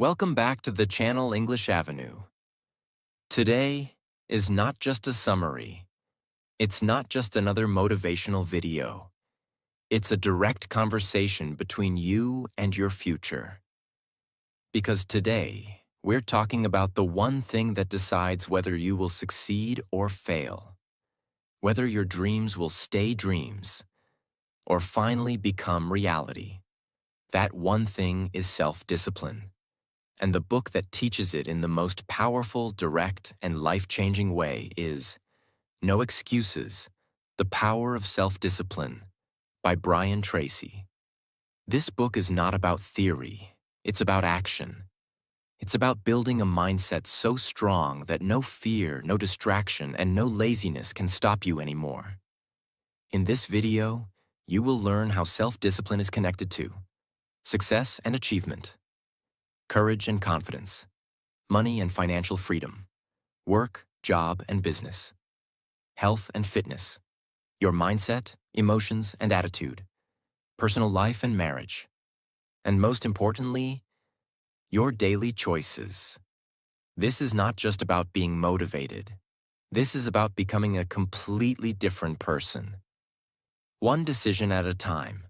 Welcome back to the channel English Avenue. Today is not just a summary. It's not just another motivational video. It's a direct conversation between you and your future. Because today, we're talking about the one thing that decides whether you will succeed or fail. Whether your dreams will stay dreams or finally become reality. That one thing is self-discipline. And the book that teaches it in the most powerful, direct, and life-changing way is No Excuses, The Power of Self-Discipline by Brian Tracy. This book is not about theory, it's about action. It's about building a mindset so strong that no fear, no distraction, and no laziness can stop you anymore. In this video, you will learn how self-discipline is connected to success and achievement, courage and confidence, money and financial freedom, work, job, and business, health and fitness, your mindset, emotions, and attitude, personal life and marriage, and most importantly, your daily choices. This is not just about being motivated. This is about becoming a completely different person. One decision at a time.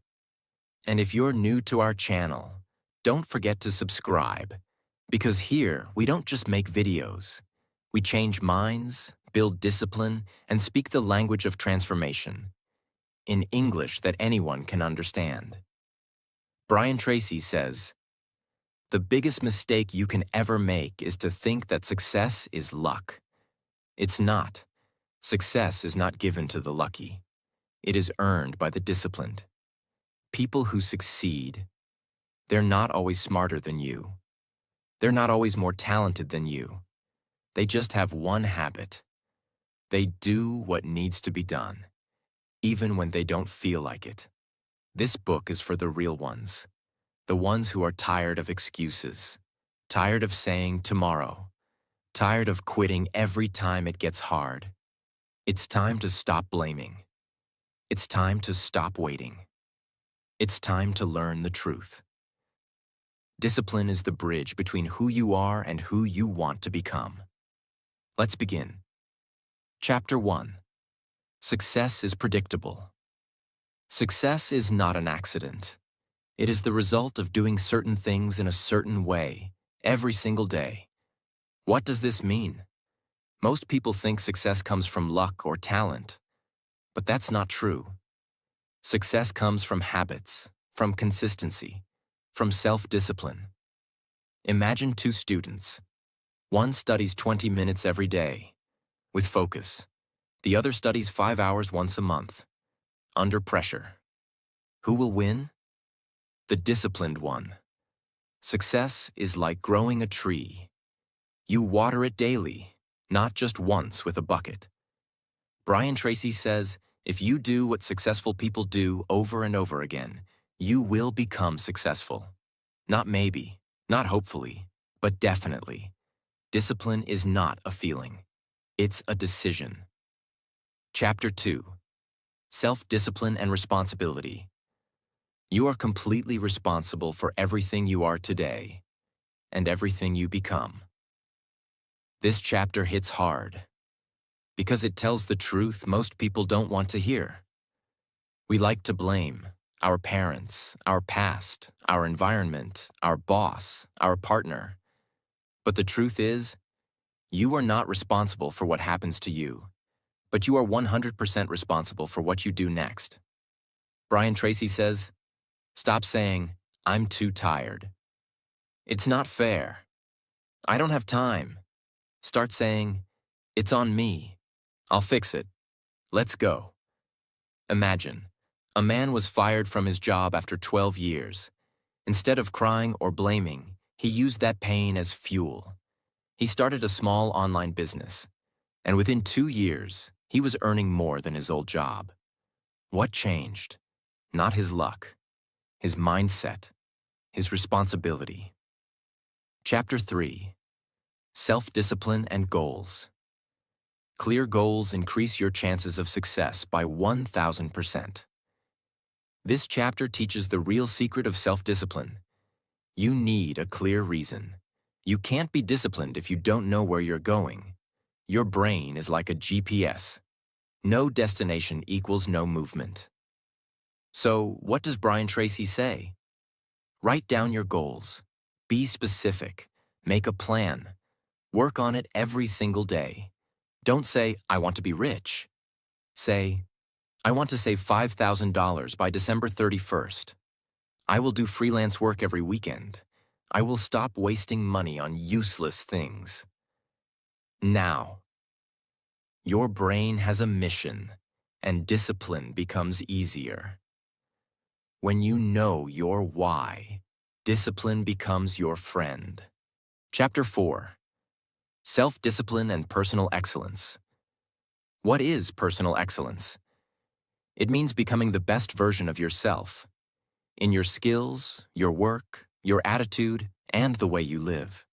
And if you're new to our channel, don't forget to subscribe, because here we don't just make videos. We change minds, build discipline, and speak the language of transformation in English that anyone can understand. Brian Tracy says, "The biggest mistake you can ever make is to think that success is luck. It's not. Success is not given to the lucky. It is earned by the disciplined. People who succeed, they're not always smarter than you. They're not always more talented than you. They just have one habit. They do what needs to be done, even when they don't feel like it." This book is for the real ones, the ones who are tired of excuses, tired of saying tomorrow, tired of quitting every time it gets hard. It's time to stop blaming. It's time to stop waiting. It's time to learn the truth. Discipline is the bridge between who you are and who you want to become. Let's begin. Chapter 1. Success is predictable. Success is not an accident. It is the result of doing certain things in a certain way, every single day. What does this mean? Most people think success comes from luck or talent, but that's not true. Success comes from habits, from consistency, from self-discipline. Imagine two students. One studies 20 minutes every day, with focus. The other studies 5 hours once a month, under pressure. Who will win? The disciplined one. Success is like growing a tree. You water it daily, not just once with a bucket. Brian Tracy says, if you do what successful people do over and over again, you will become successful. Not maybe, not hopefully, but definitely. Discipline is not a feeling. It's a decision. Chapter 2. Self-discipline and responsibility. You are completely responsible for everything you are today and everything you become. This chapter hits hard because it tells the truth most people don't want to hear. We like to blame our parents, our past, our environment, our boss, our partner. But the truth is, you are not responsible for what happens to you, but you are 100% responsible for what you do next. Brian Tracy says, stop saying, "I'm too tired." "It's not fair." "I don't have time." Start saying, "It's on me. I'll fix it. Let's go." Imagine, a man was fired from his job after 12 years. Instead of crying or blaming, he used that pain as fuel. He started a small online business, and within 2 years, he was earning more than his old job. What changed? Not his luck, his mindset, his responsibility. Chapter 3. Self-discipline and goals. Clear goals increase your chances of success by 1,000%. This chapter teaches the real secret of self-discipline. You need a clear reason. You can't be disciplined if you don't know where you're going. Your brain is like a GPS. No destination equals no movement. So, what does Brian Tracy say? Write down your goals. Be specific. Make a plan. Work on it every single day. Don't say, I want to be rich. Say, I want to save $5,000 by December 31st. I will do freelance work every weekend. I will stop wasting money on useless things. Now, your brain has a mission, and discipline becomes easier. When you know your why, discipline becomes your friend. Chapter 4. Self-discipline and personal excellence. What is personal excellence? It means becoming the best version of yourself, in your skills, your work, your attitude, and the way you live.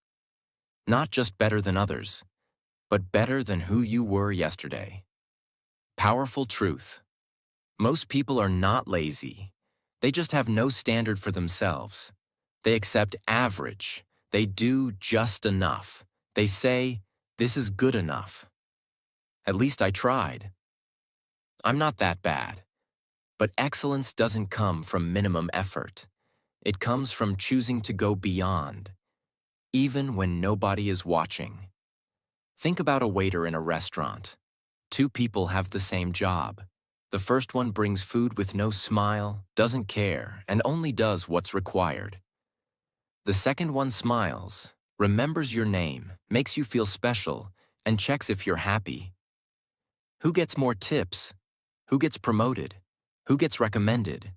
Not just better than others, but better than who you were yesterday. Powerful truth. Most people are not lazy. They just have no standard for themselves. They accept average. They do just enough. They say, this is good enough. At least I tried. I'm not that bad. But excellence doesn't come from minimum effort. It comes from choosing to go beyond, even when nobody is watching. Think about a waiter in a restaurant. Two people have the same job. The first one brings food with no smile, doesn't care, and only does what's required. The second one smiles, remembers your name, makes you feel special, and checks if you're happy. Who gets more tips? Who gets promoted? Who gets recommended?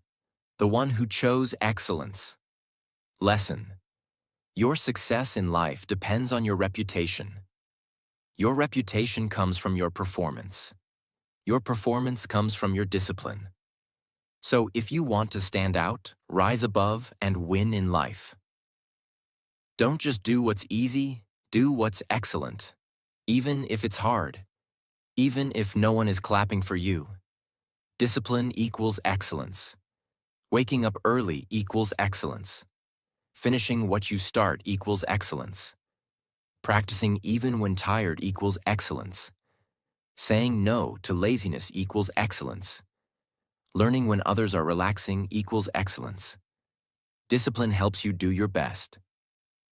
The one who chose excellence. Lesson. Your success in life depends on your reputation. Your reputation comes from your performance. Your performance comes from your discipline. So if you want to stand out, rise above, and win in life, don't just do what's easy, do what's excellent. Even if it's hard. Even if no one is clapping for you. Discipline equals excellence. Waking up early equals excellence. Finishing what you start equals excellence. Practicing even when tired equals excellence. Saying no to laziness equals excellence. Learning when others are relaxing equals excellence. Discipline helps you do your best.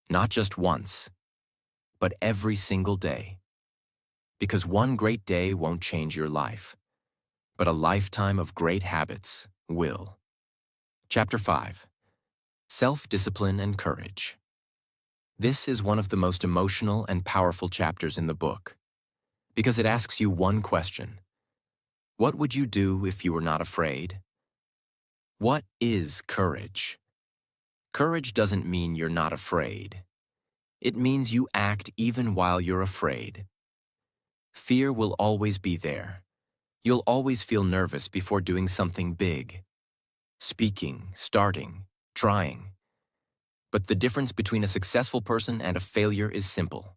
Not just once, but every single day. Because one great day won't change your life, but a lifetime of great habits will. Chapter 5. Self-discipline and courage. This is one of the most emotional and powerful chapters in the book, because it asks you one question. What would you do if you were not afraid? What is courage? Courage doesn't mean you're not afraid. It means you act even while you're afraid. Fear will always be there. You'll always feel nervous before doing something big. Speaking, starting, trying. But the difference between a successful person and a failure is simple.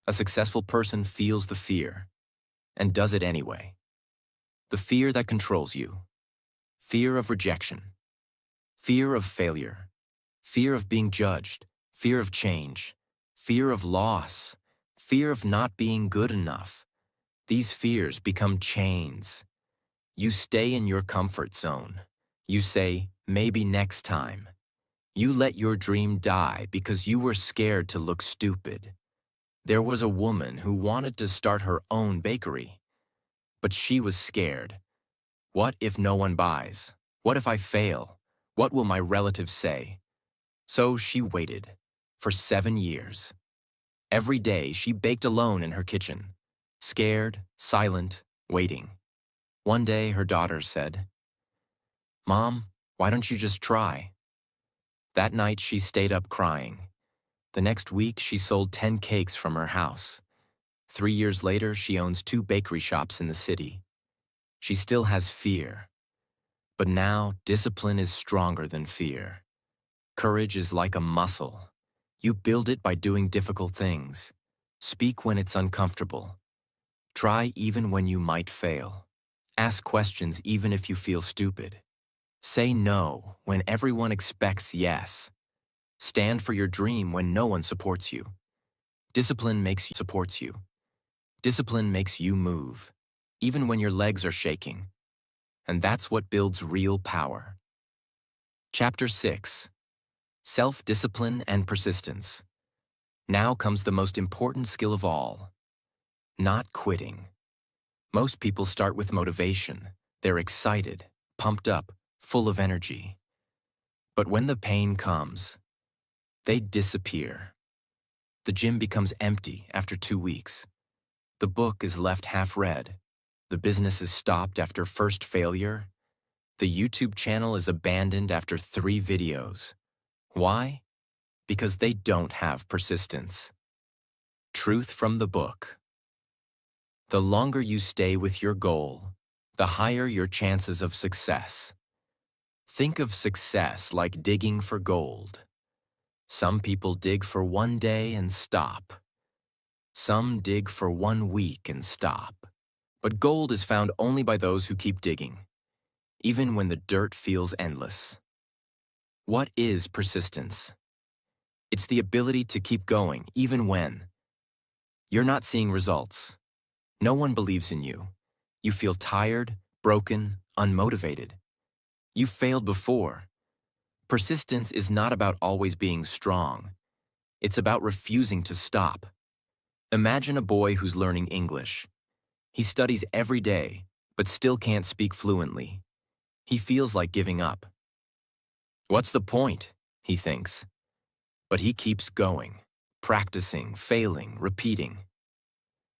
A successful person feels the fear and does it anyway. The fear that controls you. Fear of rejection. Fear of failure. Fear of being judged. Fear of change. Fear of loss. Fear of not being good enough. These fears become chains. You stay in your comfort zone. You say, maybe next time. You let your dream die because you were scared to look stupid. There was a woman who wanted to start her own bakery, but she was scared. What if no one buys? What if I fail? What will my relatives say? So she waited for 7 years. Every day she baked alone in her kitchen, scared, silent, waiting. One day her daughter said, "Mom, why don't you just try?" That night she stayed up crying. The next week she sold 10 cakes from her house. 3 years later she owns 2 bakery shops in the city. She still has fear. But now discipline is stronger than fear. Courage is like a muscle. You build it by doing difficult things. Speak when it's uncomfortable. Try even when you might fail. Ask questions even if you feel stupid. Say no when everyone expects yes. Stand for your dream when no one supports you. Discipline supports you. Discipline makes you move, even when your legs are shaking. And that's what builds real power. Chapter 6. Self-discipline and persistence. Now comes the most important skill of all. Not quitting. Most people start with motivation. They're excited, pumped up, full of energy. But when the pain comes, they disappear. The gym becomes empty after 2 weeks. The book is left half-read. The business is stopped after first failure. The YouTube channel is abandoned after 3 videos. Why? Because they don't have persistence. Truth from the book. The longer you stay with your goal, the higher your chances of success. Think of success like digging for gold. Some people dig for 1 day and stop. Some dig for 1 week and stop. But gold is found only by those who keep digging, even when the dirt feels endless. What is persistence? It's the ability to keep going, even when you're not seeing results. No one believes in you. You feel tired, broken, unmotivated. You've failed before. Persistence is not about always being strong. It's about refusing to stop. Imagine a boy who's learning English. He studies every day, but still can't speak fluently. He feels like giving up. What's the point? He thinks. But he keeps going, practicing, failing, repeating.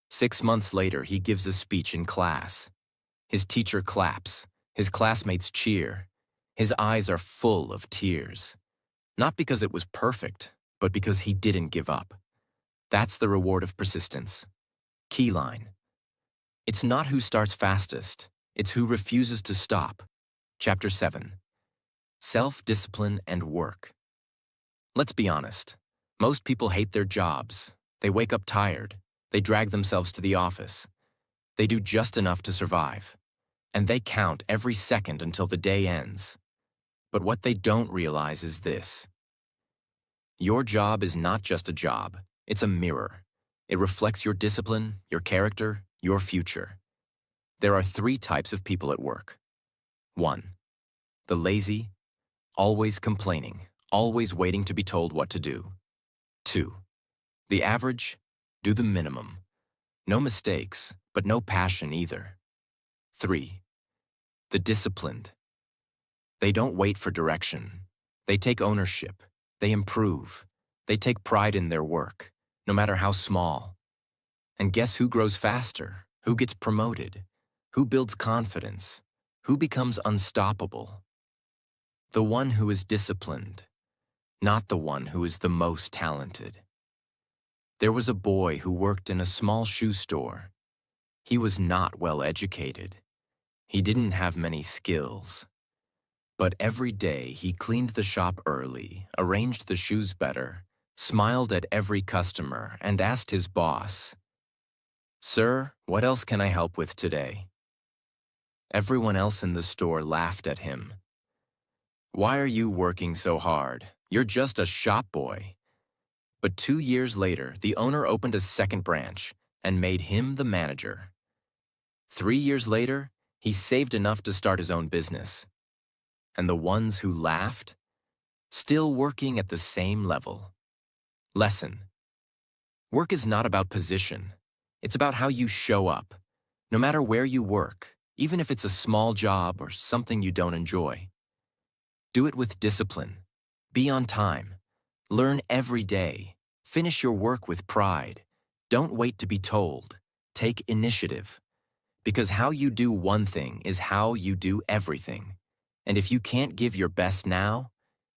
6 months later, he gives a speech in class. His teacher claps. His classmates cheer. His eyes are full of tears. Not because it was perfect, but because he didn't give up. That's the reward of persistence. Key line. It's not who starts fastest, it's who refuses to stop. Chapter 7. Self-discipline and work. Let's be honest. Most people hate their jobs. They wake up tired. They drag themselves to the office. They do just enough to survive. And they count every second until the day ends. But what they don't realize is this. Your job is not just a job. It's a mirror. It reflects your discipline, your character, your future. There are 3 types of people at work. 1. The lazy, always complaining, always waiting to be told what to do. 2. The average, do the minimum. No mistakes, but no passion either. 3. The disciplined. They don't wait for direction. They take ownership. They improve. They take pride in their work, no matter how small. And guess who grows faster? Who gets promoted? Who builds confidence? Who becomes unstoppable? The one who is disciplined, not the one who is the most talented. There was a boy who worked in a small shoe store. He was not well educated. He didn't have many skills. But every day he cleaned the shop early, arranged the shoes better, smiled at every customer, and asked his boss, "Sir, what else can I help with today?" Everyone else in the store laughed at him. "Why are you working so hard? You're just a shop boy." But 2 years later, the owner opened a second branch and made him the manager. 3 years later, he saved enough to start his own business. And the ones who laughed, still working at the same level. Lesson. Work is not about position. It's about how you show up, no matter where you work, even if it's a small job or something you don't enjoy. Do it with discipline. Be on time. Learn every day. Finish your work with pride. Don't wait to be told. Take initiative. Because how you do one thing is how you do everything. And if you can't give your best now,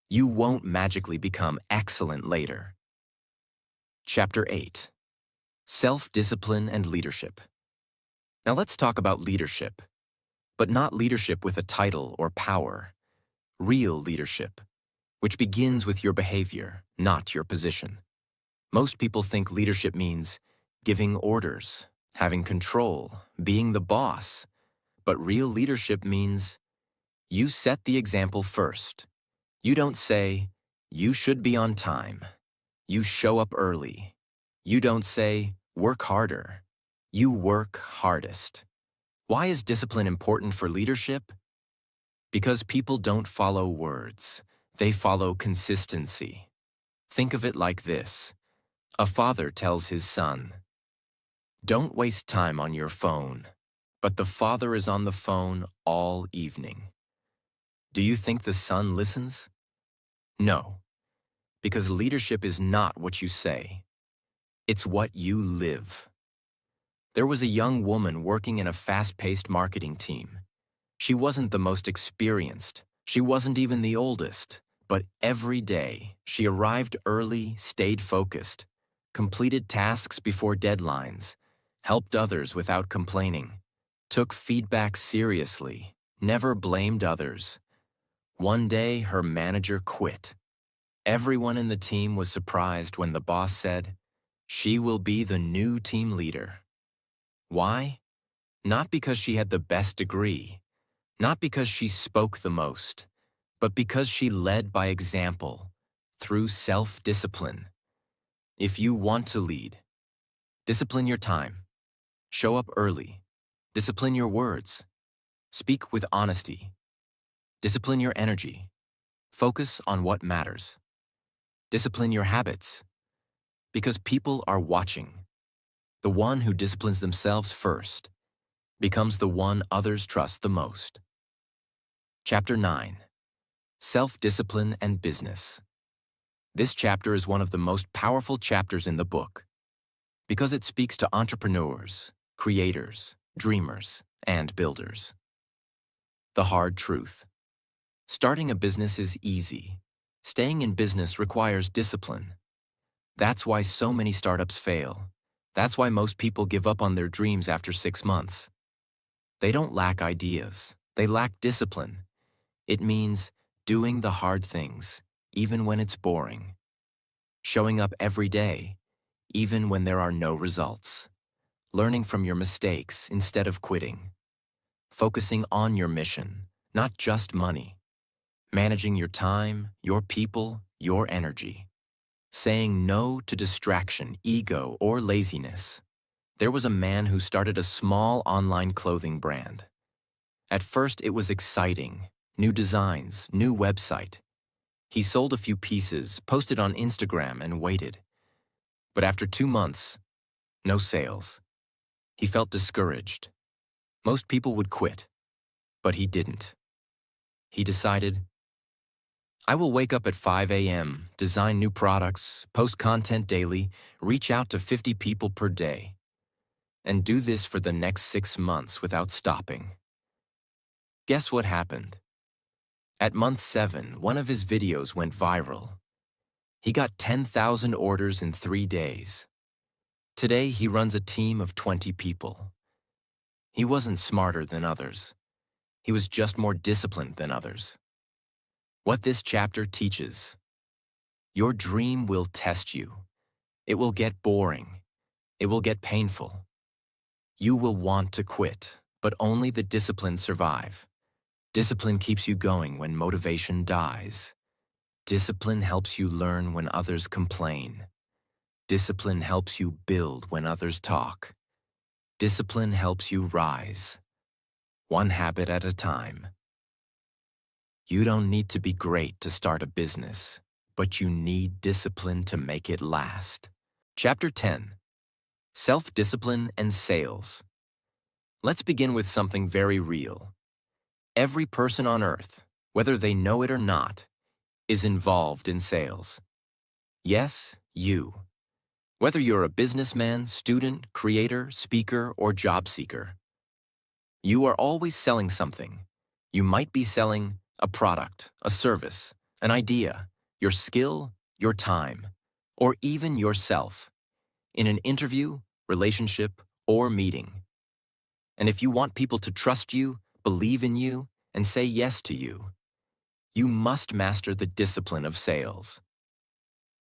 you won't magically become excellent later. Chapter 8. Self-discipline and leadership. Now let's talk about leadership, but not leadership with a title or power. Real leadership, which begins with your behavior, not your position. Most people think leadership means giving orders, having control, being the boss. But real leadership means you set the example first. You don't say, You should be on time. You show up early. You don't say, work harder. You work hardest. Why is discipline important for leadership? Because people don't follow words. They follow consistency. Think of it like this. A father tells his son, "Don't waste time on your phone." But the father is on the phone all evening. Do you think the son listens? No, because leadership is not what you say. It's what you live. There was a young woman working in a fast-paced marketing team. She wasn't the most experienced. She wasn't even the oldest. But every day, she arrived early, stayed focused, completed tasks before deadlines, helped others without complaining, took feedback seriously, never blamed others. One day, her manager quit. Everyone in the team was surprised when the boss said, "She will be the new team leader." Why? Not because she had the best degree, not because she spoke the most, but because she led by example, through self-discipline. If you want to lead, discipline your time, show up early, discipline your words, speak with honesty, discipline your energy, focus on what matters, discipline your habits, because people are watching. The one who disciplines themselves first becomes the one others trust the most. Chapter 9. Self-Discipline and Business. This chapter is one of the most powerful chapters in the book because it speaks to entrepreneurs, creators, dreamers, and builders. The hard truth. Starting a business is easy. Staying in business requires discipline. That's why so many startups fail. That's why most people give up on their dreams after 6 months. They don't lack ideas. They lack discipline. It means doing the hard things, even when it's boring. Showing up every day, even when there are no results. Learning from your mistakes instead of quitting. Focusing on your mission, not just money. Managing your time, your people, your energy. Saying no to distraction, ego, or laziness. There was a man who started a small online clothing brand. At first, it was exciting. New designs, new website. He sold a few pieces, posted on Instagram, and waited. But after 2 months, no sales. He felt discouraged. Most people would quit, but he didn't. He decided, I will wake up at 5 a.m., design new products, post content daily, reach out to 50 people per day, and do this for the next 6 months without stopping. Guess what happened? At month 7, one of his videos went viral. He got 10,000 orders in 3 days. Today, he runs a team of 20 people. He wasn't smarter than others. He was just more disciplined than others. What this chapter teaches: your dream will test you. It will get boring. It will get painful. You will want to quit, but only the disciplined survive. Discipline keeps you going when motivation dies. Discipline helps you learn when others complain. Discipline helps you build when others talk. Discipline helps you rise, one habit at a time. You don't need to be great to start a business, but you need discipline to make it last. Chapter 10. Self-Discipline and Sales. Let's begin with something very real. Every person on earth, whether they know it or not, is involved in sales. Yes, you. Whether you're a businessman, student, creator, speaker, or job seeker, you are always selling something. You might be selling a product, a service, an idea, your skill, your time, or even yourself, in an interview, relationship, or meeting. And if you want people to trust you, believe in you, and say yes to you, you must master the discipline of sales.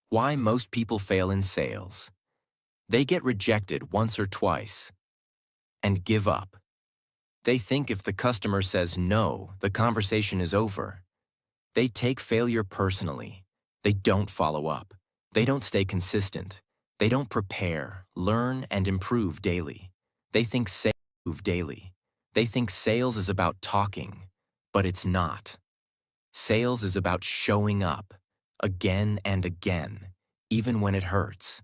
Why most people fail in sales? They get rejected once or twice and give up. They think if the customer says no, the conversation is over. They take failure personally. They don't follow up. They don't stay consistent. They don't prepare, learn, and improve daily. They think sales move daily. They think sales is about talking, but it's not. Sales is about showing up again and again, even when it hurts.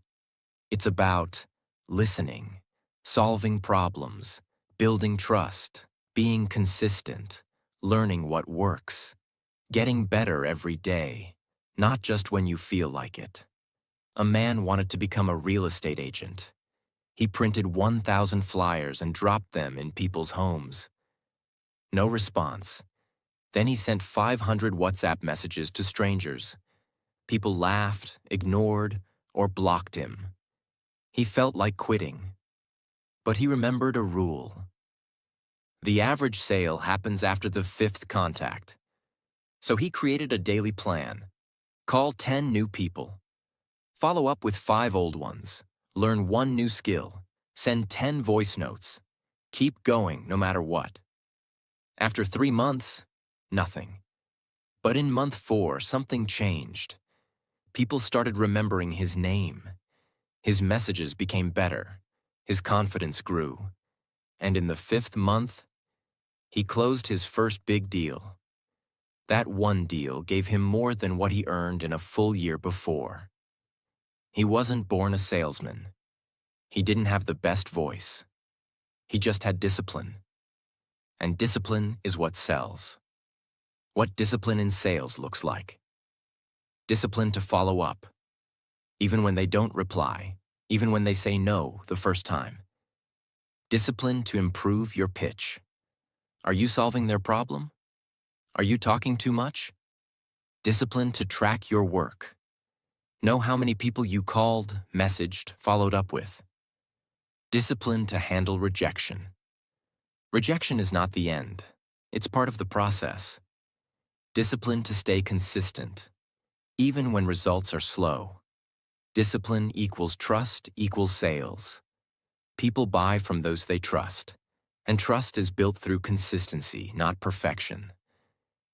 It's about listening, solving problems, building trust, being consistent, learning what works, getting better every day, not just when you feel like it. A man wanted to become a real estate agent. He printed 1,000 flyers and dropped them in people's homes. No response. Then he sent 500 WhatsApp messages to strangers. People laughed, ignored, or blocked him. He felt like quitting. But he remembered a rule. The average sale happens after the 5th contact. So he created a daily plan. Call 10 new people. Follow up with 5 old ones. Learn 1 new skill. Send 10 voice notes. Keep going no matter what. After 3 months, nothing. But in month 4, something changed. People started remembering his name. His messages became better. His confidence grew. And in the 5th month, he closed his first big deal. That one deal gave him more than what he earned in a full year before. He wasn't born a salesman. He didn't have the best voice. He just had discipline. And discipline is what sells. What discipline in sales looks like. Discipline to follow up, even when they don't reply, even when they say no the first time. Discipline to improve your pitch. Are you solving their problem? Are you talking too much? Discipline to track your work. Know how many people you called, messaged, followed up with. Discipline to handle rejection. Rejection is not the end. It's part of the process. Discipline to stay consistent, even when results are slow. Discipline equals trust equals sales. People buy from those they trust, and trust is built through consistency, not perfection.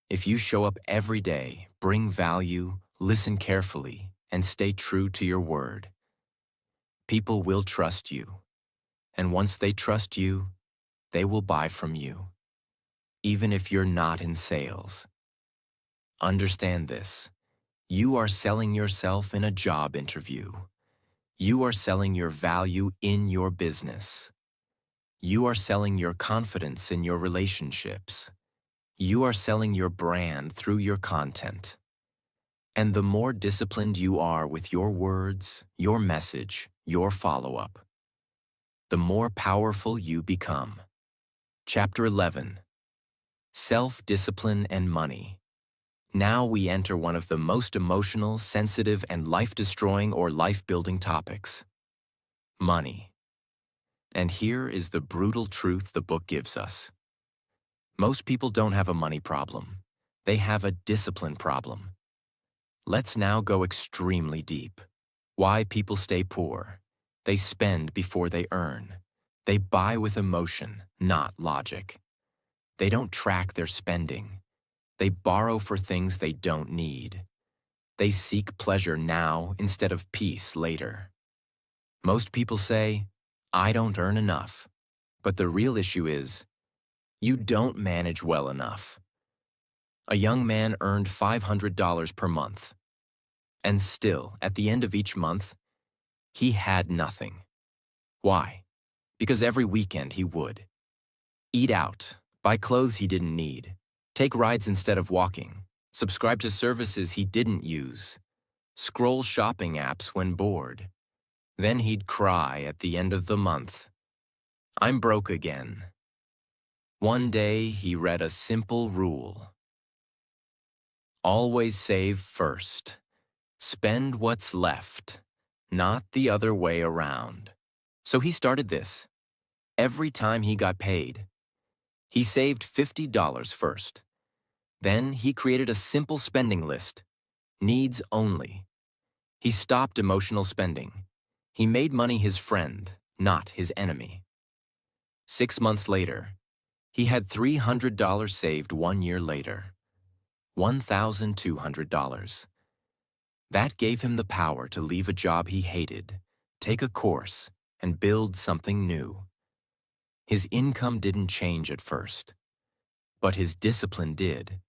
If you show up every day, bring value, listen carefully, and stay true to your word, people will trust you. And once they trust you, they will buy from you, even if you're not in sales. Understand this. You are selling yourself in a job interview. You are selling your value in your business. You are selling your confidence in your relationships. You are selling your brand through your content. And the more disciplined you are with your words, your message, your follow-up, the more powerful you become. Chapter 11. Self-discipline and money. Now we enter one of the most emotional, sensitive, and life-destroying or life-building topics: money. And here is the brutal truth the book gives us. Most people don't have a money problem. They have a discipline problem. Let's now go extremely deep. Why people stay poor. They spend before they earn. They buy with emotion, not logic. They don't track their spending. They borrow for things they don't need. They seek pleasure now instead of peace later. Most people say, I don't earn enough. But the real issue is, you don't manage well enough. A young man earned $500 per month. And still, at the end of each month, he had nothing. Why? Because every weekend he would eat out, buy clothes he didn't need, take rides instead of walking, subscribe to services he didn't use, scroll shopping apps when bored. Then he'd cry at the end of the month, I'm broke again. One day he read a simple rule. Always save first. Spend what's left, not the other way around. So he started this. Every time he got paid, he saved $50 first. Then he created a simple spending list, needs only. He stopped emotional spending. He made money his friend, not his enemy. 6 months later, he had $300 saved 1 year later. $1,200. That gave him the power to leave a job he hated, take a course, and build something new. His income didn't change at first, but his discipline did,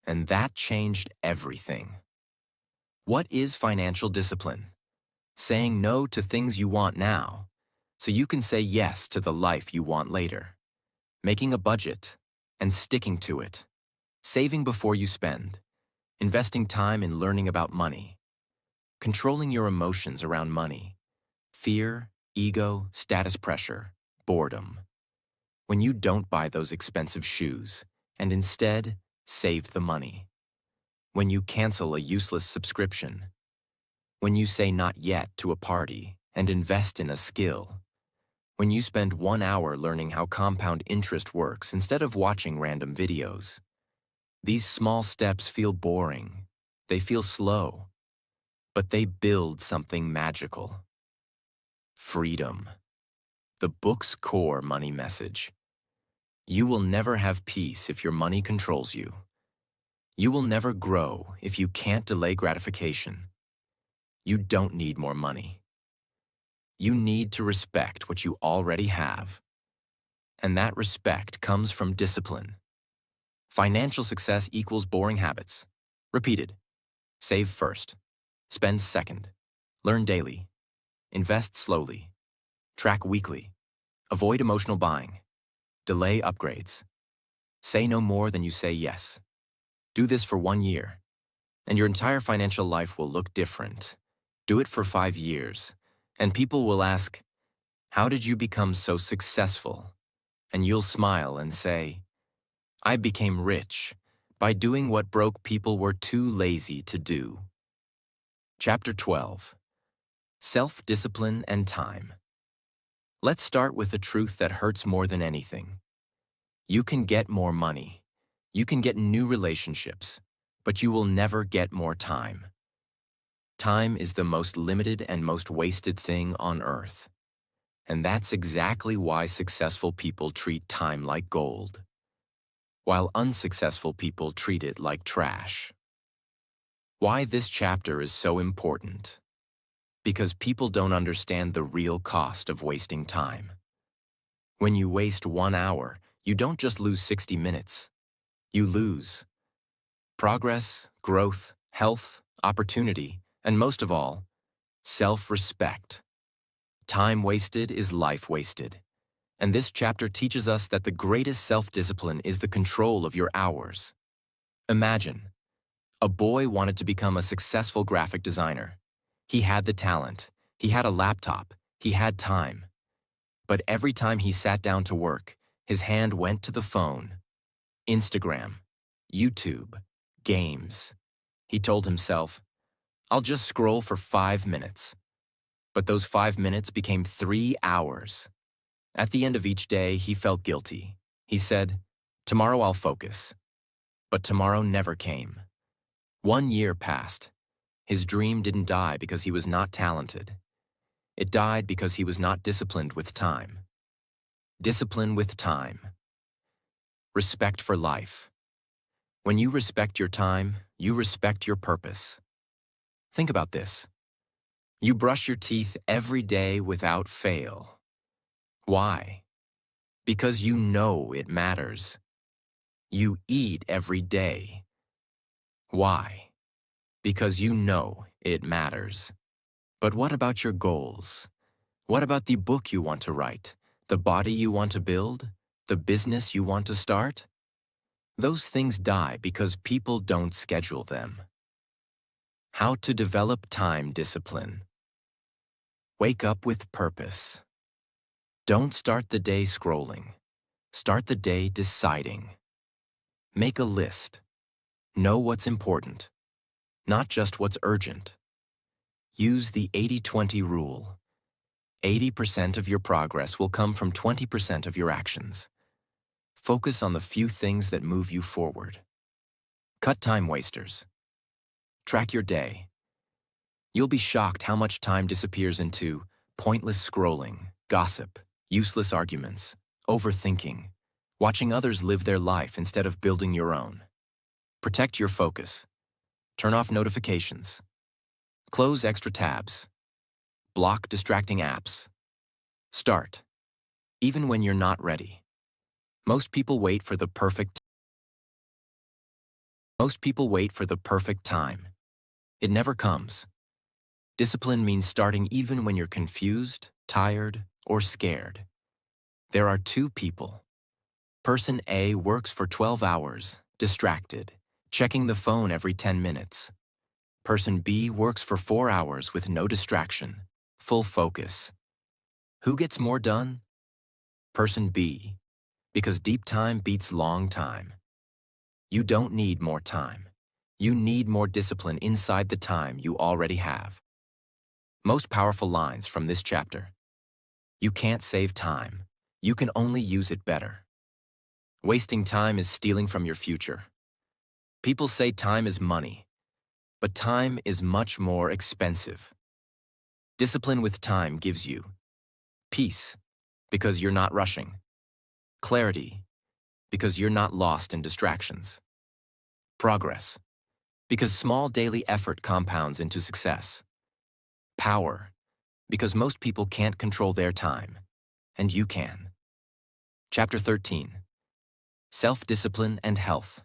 and that changed everything. What is financial discipline? Saying no to things you want now, so you can say yes to the life you want later. Making a budget and sticking to it. Saving before you spend. Investing time in learning about money. Controlling your emotions around money. Fear, ego, status pressure, boredom. When you don't buy those expensive shoes and instead save the money. When you cancel a useless subscription. When you say not yet to a party and invest in a skill. When you spend 1 hour learning how compound interest works instead of watching random videos. These small steps feel boring. They feel slow. But they build something magical. Freedom. The book's core money message. You will never have peace if your money controls you. You will never grow if you can't delay gratification. You don't need more money. You need to respect what you already have. And that respect comes from discipline. Financial success equals boring habits. Repeated. Save first. Spend second. Learn daily. Invest slowly. Track weekly. Avoid emotional buying. Delay upgrades. Say no more than you say yes. Do this for 1 year, and your entire financial life will look different. Do it for 5 years, and people will ask, "How did you become so successful?" And you'll smile and say, "I became rich by doing what broke people were too lazy to do." Chapter 12. Self-discipline and time. Let's start with a truth that hurts more than anything. You can get more money. You can get new relationships, but you will never get more time. Time is the most limited and most wasted thing on earth. And that's exactly why successful people treat time like gold, while unsuccessful people treat it like trash. Why this chapter is so important? Because people don't understand the real cost of wasting time. When you waste 1 hour, you don't just lose 60 minutes. You lose progress, growth, health, opportunity, and most of all, self-respect. Time wasted is life wasted. And this chapter teaches us that the greatest self-discipline is the control of your hours. Imagine, a boy wanted to become a successful graphic designer. He had the talent, he had a laptop, he had time. But every time he sat down to work, his hand went to the phone. Instagram, YouTube, games. He told himself, "I'll just scroll for 5 minutes." But those 5 minutes became 3 hours. At the end of each day, he felt guilty. He said, "Tomorrow I'll focus." But tomorrow never came. 1 year passed. His dream didn't die because he was not talented. It died because he was not disciplined with time. Discipline with time. Respect for life. When you respect your time, you respect your purpose. Think about this. You brush your teeth every day without fail. Why? Because you know it matters. You eat every day. Why? Because you know it matters. But what about your goals? What about the book you want to write, the body you want to build, the business you want to start? Those things die because people don't schedule them. How to develop time discipline. Wake up with purpose. Don't start the day scrolling. Start the day deciding. Make a list. Know what's important, not just what's urgent. Use the 80-20 rule. 80% of your progress will come from 20% of your actions. Focus on the few things that move you forward. Cut time wasters. Track your day. You'll be shocked how much time disappears into pointless scrolling, gossip, useless arguments, overthinking, watching others live their life instead of building your own. Protect your focus. Turn off notifications. Close extra tabs. Block distracting apps. Start, even when you're not ready. Most people wait for the perfect time. It never comes. Discipline means starting even when you're confused, tired, or scared. There are two people. Person A works for 12 hours, distracted, checking the phone every 10 minutes. Person B works for 4 hours with no distraction, full focus. Who gets more done? Person B, because deep time beats long time. You don't need more time. You need more discipline inside the time you already have. Most powerful lines from this chapter. You can't save time. You can only use it better. Wasting time is stealing from your future. People say time is money, but time is much more expensive. Discipline with time gives you peace, because you're not rushing. Clarity, because you're not lost in distractions. Progress, because small daily effort compounds into success. Power, because most people can't control their time, and you can. Chapter 13. Self-discipline and health.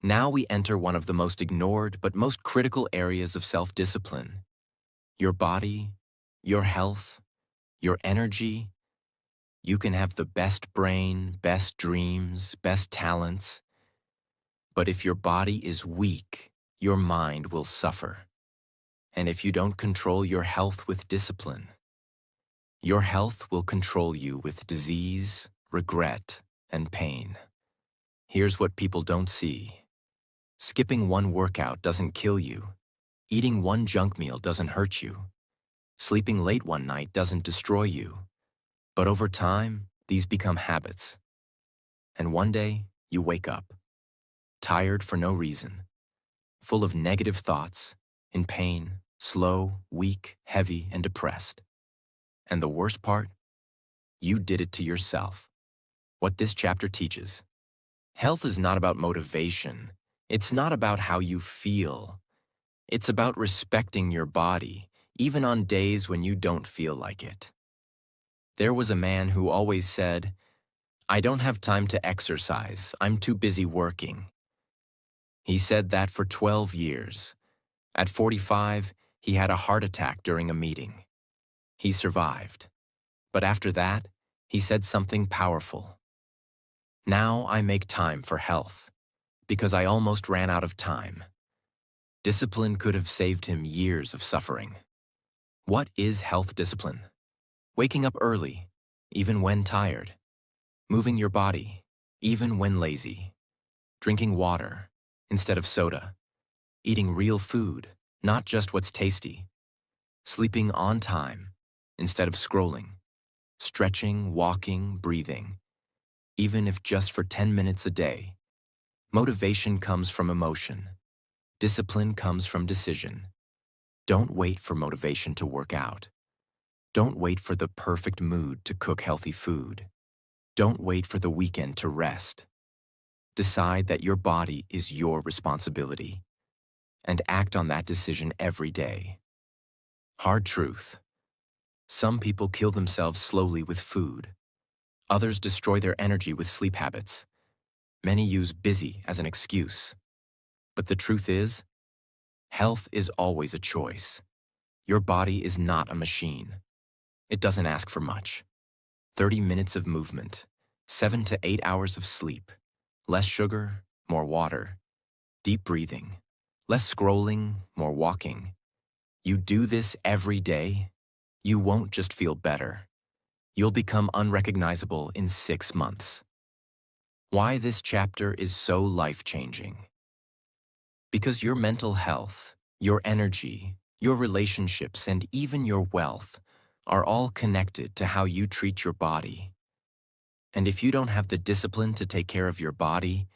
Now we enter one of the most ignored but most critical areas of self-discipline. Your body, your health, your energy. You can have the best brain, best dreams, best talents. But if your body is weak, your mind will suffer. And if you don't control your health with discipline, your health will control you with disease, regret, and pain. Here's what people don't see. Skipping one workout doesn't kill you. Eating one junk meal doesn't hurt you. Sleeping late one night doesn't destroy you. But over time, these become habits. And one day, you wake up, tired for no reason, full of negative thoughts, in pain, slow, weak, heavy, and depressed. And the worst part? You did it to yourself. What this chapter teaches. Health is not about motivation. It's not about how you feel. It's about respecting your body, even on days when you don't feel like it. There was a man who always said, "I don't have time to exercise. I'm too busy working." He said that for 12 years. At 45, he had a heart attack during a meeting. He survived. But after that, he said something powerful. "Now I make time for health, because I almost ran out of time." Discipline could have saved him years of suffering. What is health discipline? Waking up early, even when tired. Moving your body, even when lazy. Drinking water instead of soda. Eating real food, not just what's tasty. Sleeping on time instead of scrolling. Stretching, walking, breathing. Even if just for 10 minutes a day. Motivation comes from emotion. Discipline comes from decision. Don't wait for motivation to work out. Don't wait for the perfect mood to cook healthy food. Don't wait for the weekend to rest. Decide that your body is your responsibility, and act on that decision every day. Hard truth. Some people kill themselves slowly with food. Others destroy their energy with sleep habits. Many use busy as an excuse. But the truth is, health is always a choice. Your body is not a machine. It doesn't ask for much. 30 minutes of movement, 7 to 8 hours of sleep, less sugar, more water, deep breathing, less scrolling, more walking. You do this every day, you won't just feel better. You'll become unrecognizable in 6 months. Why this chapter is so life-changing. Because your mental health, your energy, your relationships, and even your wealth are all connected to how you treat your body. And if you don't have the discipline to take care of your body,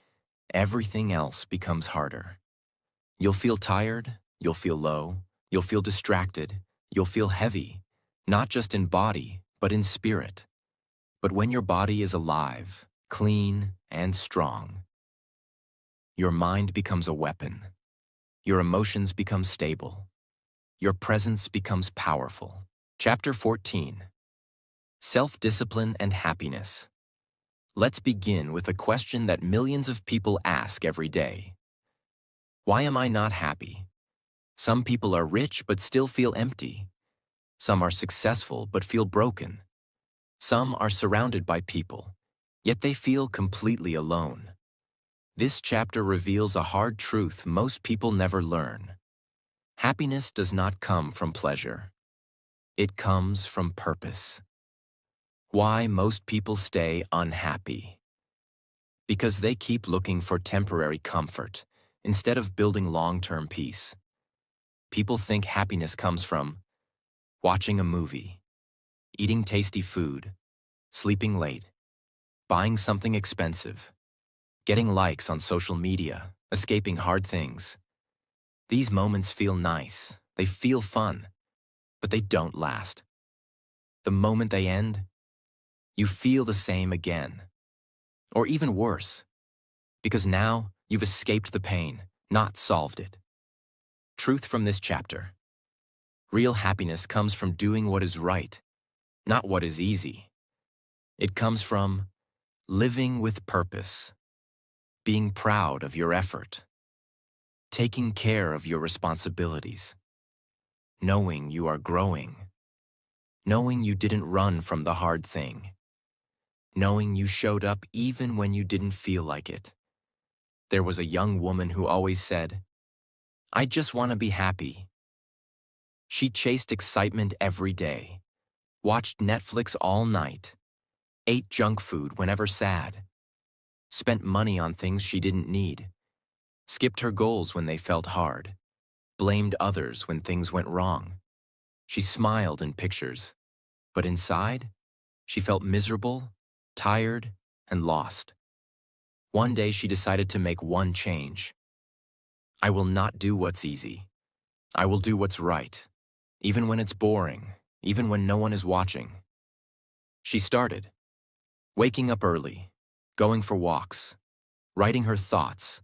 everything else becomes harder. You'll feel tired, you'll feel low, you'll feel distracted, you'll feel heavy, not just in body, but in spirit. But when your body is alive, clean, and strong, your mind becomes a weapon. Your emotions become stable. your presence becomes powerful. Chapter 14. Self-Discipline and Happiness. Let's begin with a question that millions of people ask every day. Why am I not happy? Some people are rich but still feel empty. Some are successful but feel broken. Some are surrounded by people, yet they feel completely alone. This chapter reveals a hard truth most people never learn. Happiness does not come from pleasure. It comes from purpose. Why most people stay unhappy? Because they keep looking for temporary comfort instead of building long-term peace. People think happiness comes from watching a movie, eating tasty food, sleeping late, buying something expensive, getting likes on social media, escaping hard things. These moments feel nice, they feel fun, but they don't last. The moment they end, you feel the same again. Or even worse, because now you've escaped the pain, not solved it. Truth from this chapter. Real happiness comes from doing what is right, not what is easy. It comes from living with purpose, being proud of your effort, taking care of your responsibilities, knowing you are growing, knowing you didn't run from the hard thing, knowing you showed up even when you didn't feel like it. There was a young woman who always said, "I just want to be happy." She chased excitement every day, watched Netflix all night, ate junk food whenever sad, spent money on things she didn't need, skipped her goals when they felt hard, blamed others when things went wrong. She smiled in pictures, but inside, she felt miserable, tired, and lost. One day she decided to make one change. I will not do what's easy. I will do what's right, even when it's boring, even when no one is watching. She started, waking up early, going for walks, writing her thoughts,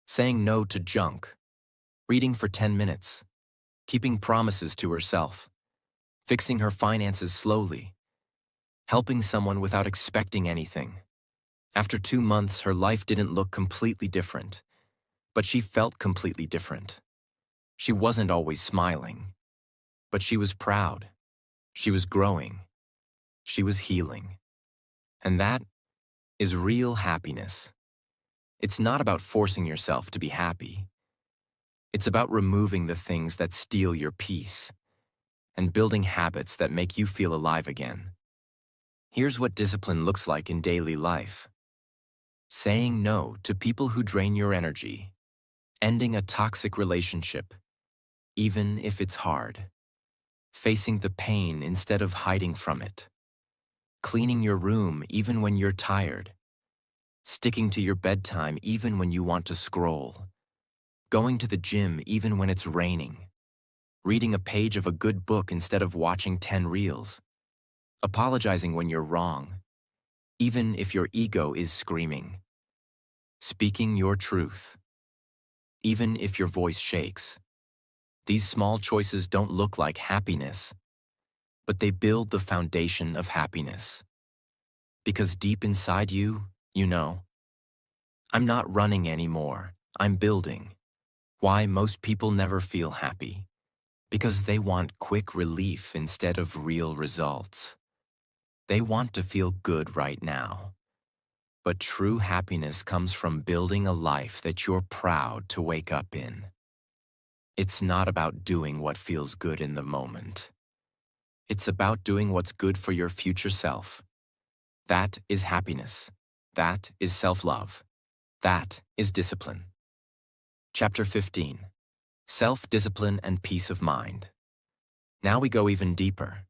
saying no to junk, reading for 10 minutes, keeping promises to herself, fixing her finances slowly, helping someone without expecting anything. After 2 months, her life didn't look completely different, but she felt completely different. She wasn't always smiling, but she was proud. She was growing. She was healing. And that is real happiness. It's not about forcing yourself to be happy. It's about removing the things that steal your peace and building habits that make you feel alive again. Here's what discipline looks like in daily life. Saying no to people who drain your energy. Ending a toxic relationship, even if it's hard. Facing the pain instead of hiding from it. Cleaning your room even when you're tired. Sticking to your bedtime even when you want to scroll. Going to the gym even when it's raining. Reading a page of a good book instead of watching 10 reels. Apologizing when you're wrong, even if your ego is screaming. Speaking your truth, even if your voice shakes. These small choices don't look like happiness, but they build the foundation of happiness. Because deep inside you, you know, I'm not running anymore, I'm building. Why most people never feel happy? Because they want quick relief instead of real results. They want to feel good right now. But true happiness comes from building a life that you're proud to wake up in. It's not about doing what feels good in the moment. It's about doing what's good for your future self. That is happiness. That is self-love. That is discipline. Chapter 15. Self-discipline and peace of mind. Now we go even deeper,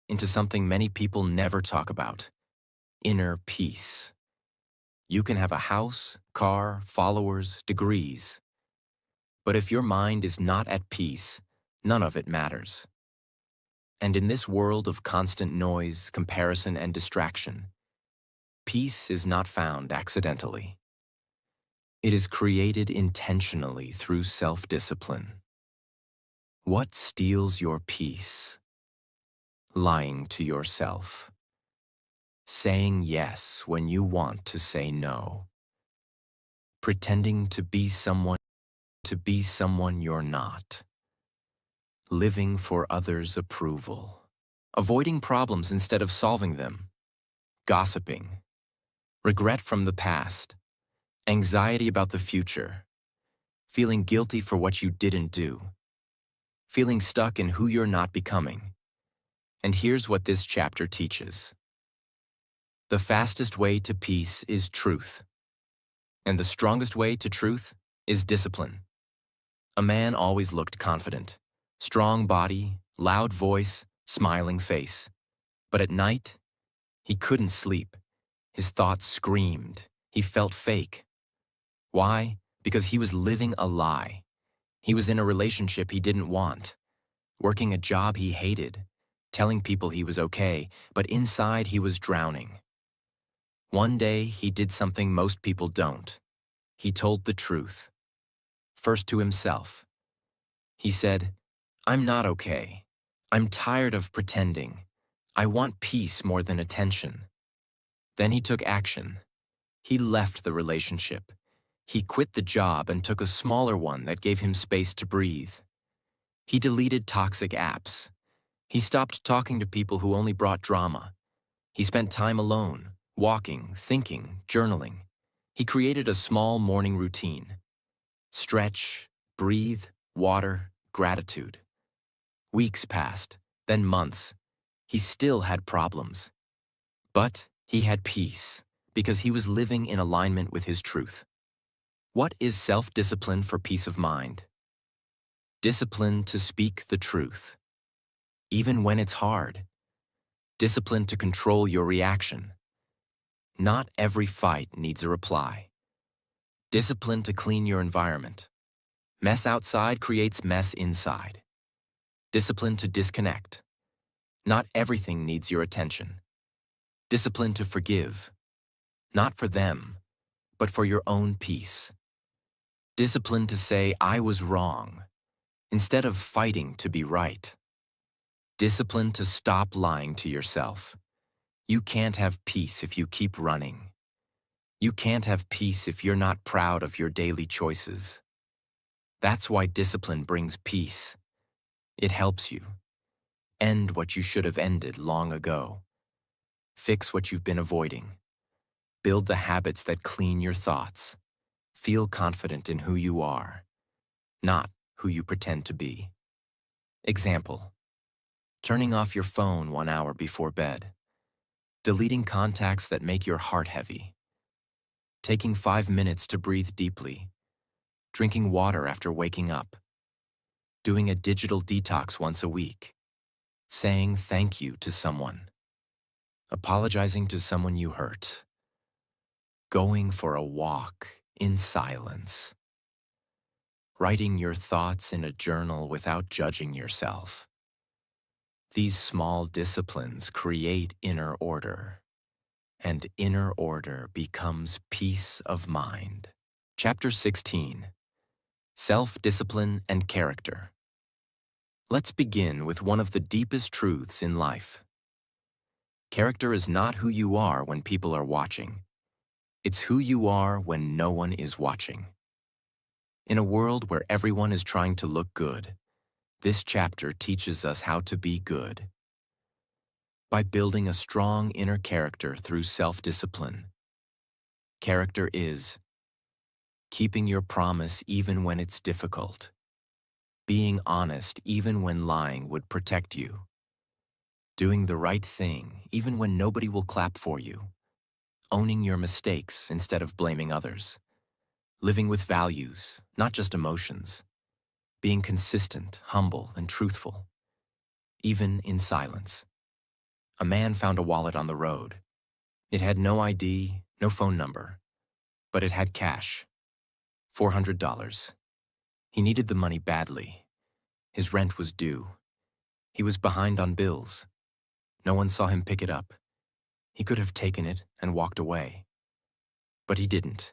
into something many people never talk about: inner peace. You can have a house, car, followers, degrees. But if your mind is not at peace, none of it matters. And in this world of constant noise, comparison, and distraction, peace is not found accidentally. It is created intentionally through self-discipline. What steals your peace? Lying to yourself. Saying yes when you want to say no. Pretending to be someone you're not. Living for others' approval. Avoiding problems instead of solving them. Gossiping. Regret from the past. Anxiety about the future. Feeling guilty for what you didn't do. Feeling stuck in who you're not becoming. And here's what this chapter teaches. The fastest way to peace is truth. And the strongest way to truth is discipline. A man always looked confident. Strong body, loud voice, smiling face. But at night, he couldn't sleep. His thoughts screamed. He felt fake. Why? Because he was living a lie. He was in a relationship he didn't want, working a job he hated, telling people he was okay, but inside he was drowning. One day, he did something most people don't. He told the truth. First to himself. He said, "I'm not okay. I'm tired of pretending. I want peace more than attention." Then he took action. He left the relationship. He quit the job and took a smaller one that gave him space to breathe. He deleted toxic apps. He stopped talking to people who only brought drama. He spent time alone, walking, thinking, journaling. He created a small morning routine. Stretch, breathe, water, gratitude. Weeks passed, then months. He still had problems. But he had peace because he was living in alignment with his truth. What is self-discipline for peace of mind? Discipline to speak the truth, even when it's hard. Discipline to control your reaction. Not every fight needs a reply. Discipline to clean your environment. Mess outside creates mess inside. Discipline to disconnect. Not everything needs your attention. Discipline to forgive. Not for them, but for your own peace. Discipline to say, "I was wrong," instead of fighting to be right. Discipline to stop lying to yourself. You can't have peace if you keep running. You can't have peace if you're not proud of your daily choices. That's why discipline brings peace. It helps you. End what you should have ended long ago. Fix what you've been avoiding. Build the habits that clean your thoughts. Feel confident in who you are, not who you pretend to be. Example: turning off your phone 1 hour before bed. Deleting contacts that make your heart heavy. Taking 5 minutes to breathe deeply. Drinking water after waking up. Doing a digital detox once a week. Saying thank you to someone. Apologizing to someone you hurt. Going for a walk in silence. Writing your thoughts in a journal without judging yourself. These small disciplines create inner order, and inner order becomes peace of mind. Chapter 16. Self-discipline and character. Let's begin with one of the deepest truths in life. Character is not who you are when people are watching. It's who you are when no one is watching. In a world where everyone is trying to look good, this chapter teaches us how to be good. By building a strong inner character through self-discipline. Character is keeping your promise even when it's difficult. Being honest even when lying would protect you. Doing the right thing even when nobody will clap for you. Owning your mistakes instead of blaming others. Living with values, not just emotions. Being consistent, humble, and truthful. Even in silence. A man found a wallet on the road. It had no ID, no phone number, but it had cash. $400. He needed the money badly. His rent was due. He was behind on bills. No one saw him pick it up. He could have taken it and walked away. But he didn't.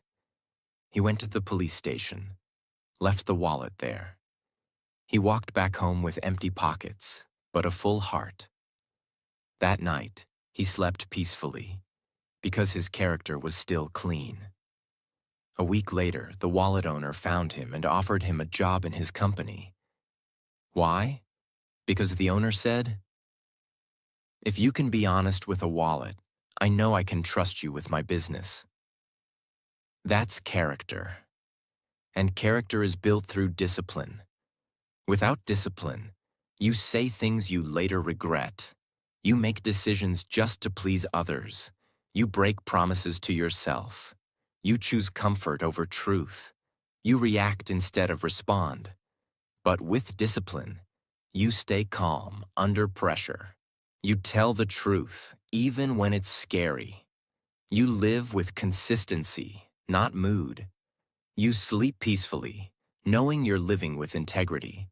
He went to the police station, left the wallet there. He walked back home with empty pockets, but a full heart. That night, he slept peacefully, because his character was still clean. A week later, the wallet owner found him and offered him a job in his company. Why? Because the owner said, "If you can be honest with a wallet, I know I can trust you with my business." That's character. And character is built through discipline. Without discipline, you say things you later regret. You make decisions just to please others. You break promises to yourself. You choose comfort over truth. You react instead of respond. But with discipline, you stay calm under pressure. You tell the truth, even when it's scary. You live with consistency, not mood. You sleep peacefully, knowing you're living with integrity.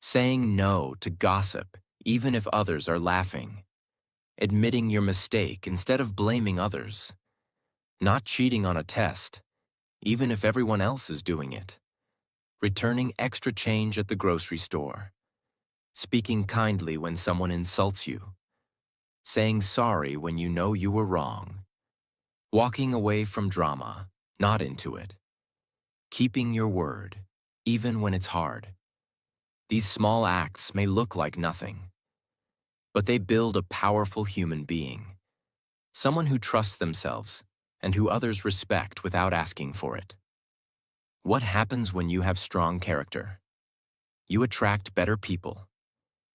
Saying no to gossip, even if others are laughing. Admitting your mistake instead of blaming others. Not cheating on a test, even if everyone else is doing it. Returning extra change at the grocery store. Speaking kindly when someone insults you. Saying sorry when you know you were wrong. Walking away from drama, not into it. Keeping your word, even when it's hard. These small acts may look like nothing, but they build a powerful human being. Someone who trusts themselves and who others respect without asking for it. What happens when you have strong character? You attract better people.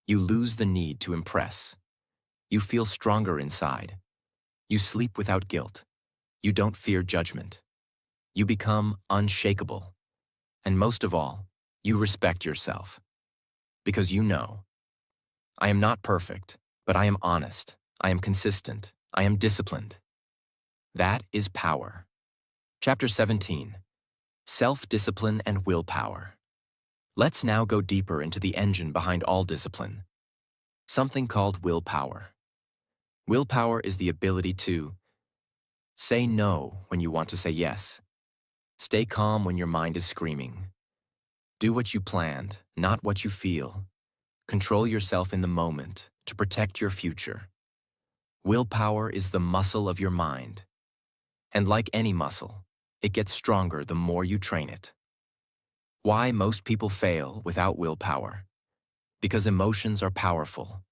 You lose the need to impress. You feel stronger inside. You sleep without guilt. You don't fear judgment. You become unshakable. And most of all, you respect yourself. Because you know, I am not perfect, but I am honest. I am consistent. I am disciplined. That is power. Chapter 17. Self-discipline and willpower. Let's now go deeper into the engine behind all discipline. Something called willpower. Willpower is the ability to say no when you want to say yes. Stay calm when your mind is screaming. Do what you planned, not what you feel. Control yourself in the moment to protect your future. Willpower is the muscle of your mind. And like any muscle, it gets stronger the more you train it. Why most people fail without willpower? Because emotions are powerful.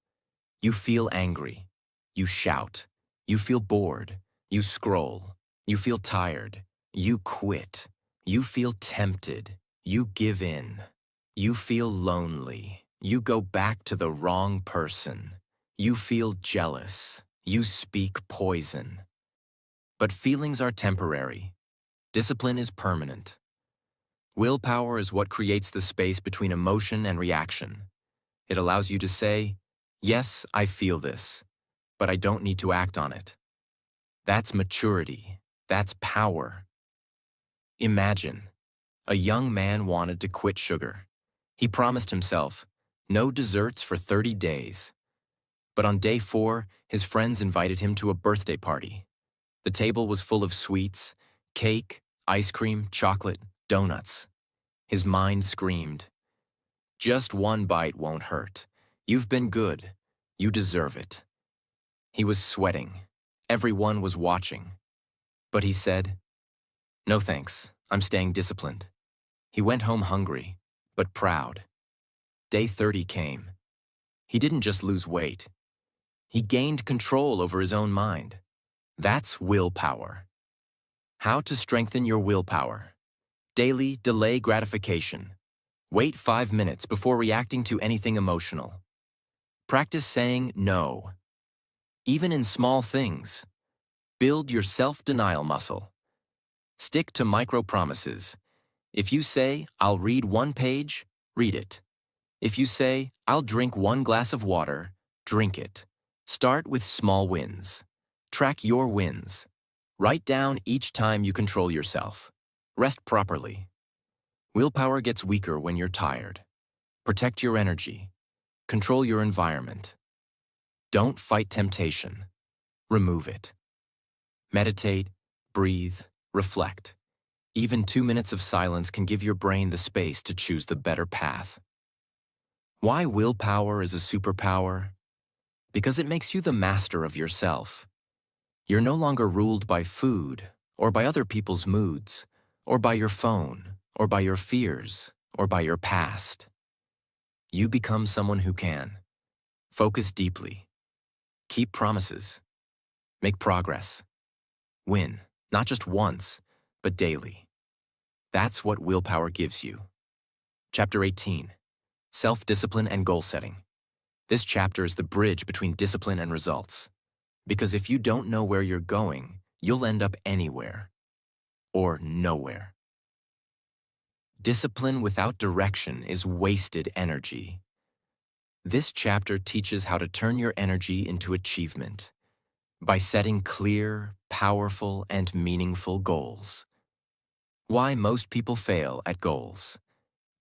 You feel angry. You shout. You feel bored. You scroll. You feel tired. You quit. You feel tempted. You give in. You feel lonely. You go back to the wrong person. You feel jealous. You speak poison. But feelings are temporary. Discipline is permanent. Willpower is what creates the space between emotion and reaction. It allows you to say, yes, I feel this, but I don't need to act on it. That's maturity. That's power. Imagine, a young man wanted to quit sugar. He promised himself, no desserts for 30 days. But on day 4, his friends invited him to a birthday party. The table was full of sweets, cake, ice cream, chocolate, donuts. His mind screamed, just one bite won't hurt. You've been good. You deserve it. He was sweating. Everyone was watching. But he said, no thanks, I'm staying disciplined. He went home hungry, but proud. Day 30 came. He didn't just lose weight. He gained control over his own mind. That's willpower. How to strengthen your willpower. Daily delay gratification. Wait 5 minutes before reacting to anything emotional. Practice saying no. Even in small things. Build your self-denial muscle. Stick to micro-promises. If you say, I'll read 1 page, read it. If you say, I'll drink 1 glass of water, drink it. Start with small wins. Track your wins. Write down each time you control yourself. Rest properly. Willpower gets weaker when you're tired. Protect your energy. Control your environment. Don't fight temptation. Remove it. Meditate, breathe, reflect. Even 2 minutes of silence can give your brain the space to choose the better path. Why willpower is a superpower? Because it makes you the master of yourself. You're no longer ruled by food, or by other people's moods, or by your phone, or by your fears, or by your past. You become someone who can focus deeply, keep promises, make progress, win, not just once, but daily. That's what willpower gives you. Chapter 18, Self-Discipline and Goal Setting. This chapter is the bridge between discipline and results. Because if you don't know where you're going, you'll end up anywhere or nowhere. Discipline without direction is wasted energy. This chapter teaches how to turn your energy into achievement by setting clear, powerful, and meaningful goals. Why most people fail at goals.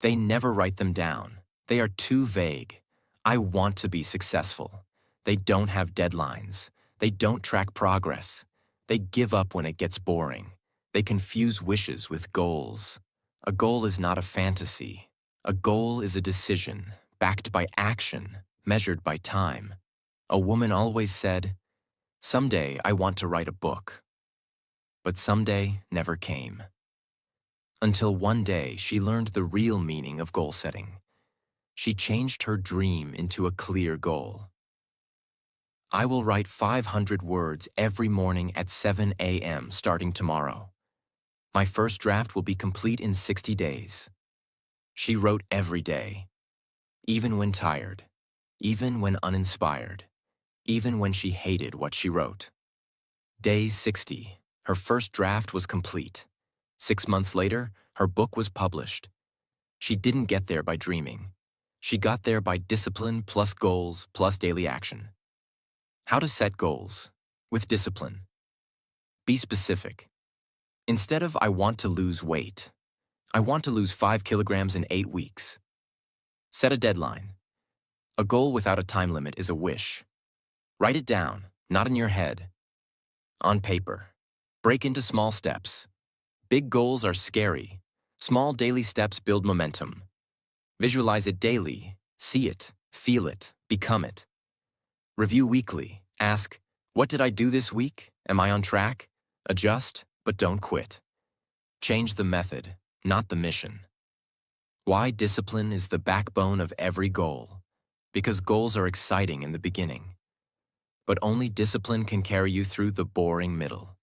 They never write them down. They are too vague. I want to be successful. They don't have deadlines. They don't track progress. They give up when it gets boring. They confuse wishes with goals. A goal is not a fantasy. A goal is a decision, backed by action, measured by time. A woman always said, "Someday I want to write a book." But someday never came. Until one day she learned the real meaning of goal setting. She changed her dream into a clear goal. I will write 500 words every morning at 7 a.m. starting tomorrow. My first draft will be complete in 60 days. She wrote every day, even when tired, even when uninspired, even when she hated what she wrote. Day 60, her first draft was complete. 6 months later, her book was published. She didn't get there by dreaming. She got there by discipline plus goals plus daily action. How to set goals with discipline. Be specific. Instead of "I want to lose weight," "I want to lose 5 kilograms in 8 weeks." Set a deadline. A goal without a time limit is a wish. Write it down, not in your head. On paper. Break into small steps. Big goals are scary. Small daily steps build momentum. Visualize it daily. See it, feel it, become it. Review weekly. Ask, what did I do this week? Am I on track? Adjust, but don't quit. Change the method, not the mission. Why discipline is the backbone of every goal. Because goals are exciting in the beginning. But only discipline can carry you through the boring middle.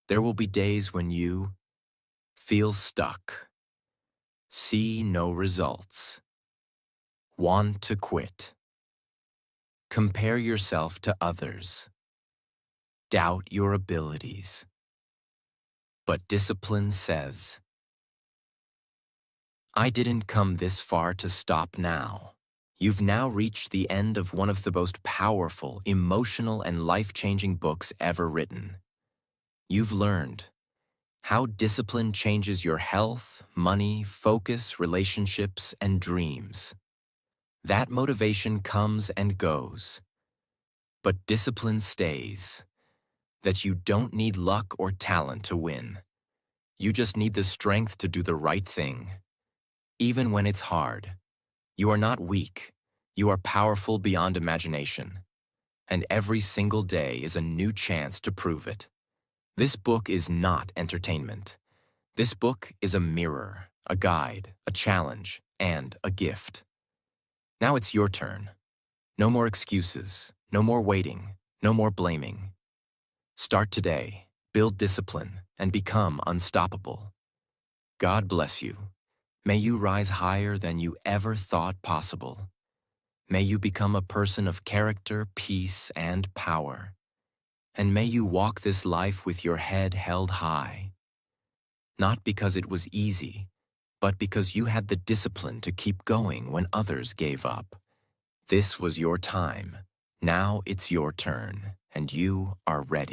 There will be days when you feel stuck, see no results, want to quit, compare yourself to others, doubt your abilities. But discipline says, I didn't come this far to stop now. You've now reached the end of one of the most powerful, emotional, and life-changing books ever written. You've learned how discipline changes your health, money, focus, relationships, and dreams. That motivation comes and goes. But discipline stays. That you don't need luck or talent to win. You just need the strength to do the right thing. Even when it's hard. You are not weak. You are powerful beyond imagination. And every single day is a new chance to prove it. This book is not entertainment. This book is a mirror, a guide, a challenge, and a gift. Now it's your turn. No more excuses, no more waiting, no more blaming. Start today, build discipline, and become unstoppable. God bless you. May you rise higher than you ever thought possible. May you become a person of character, peace, and power. And may you walk this life with your head held high. Not because it was easy, but because you had the discipline to keep going when others gave up. This was your time. Now it's your turn, and you are ready.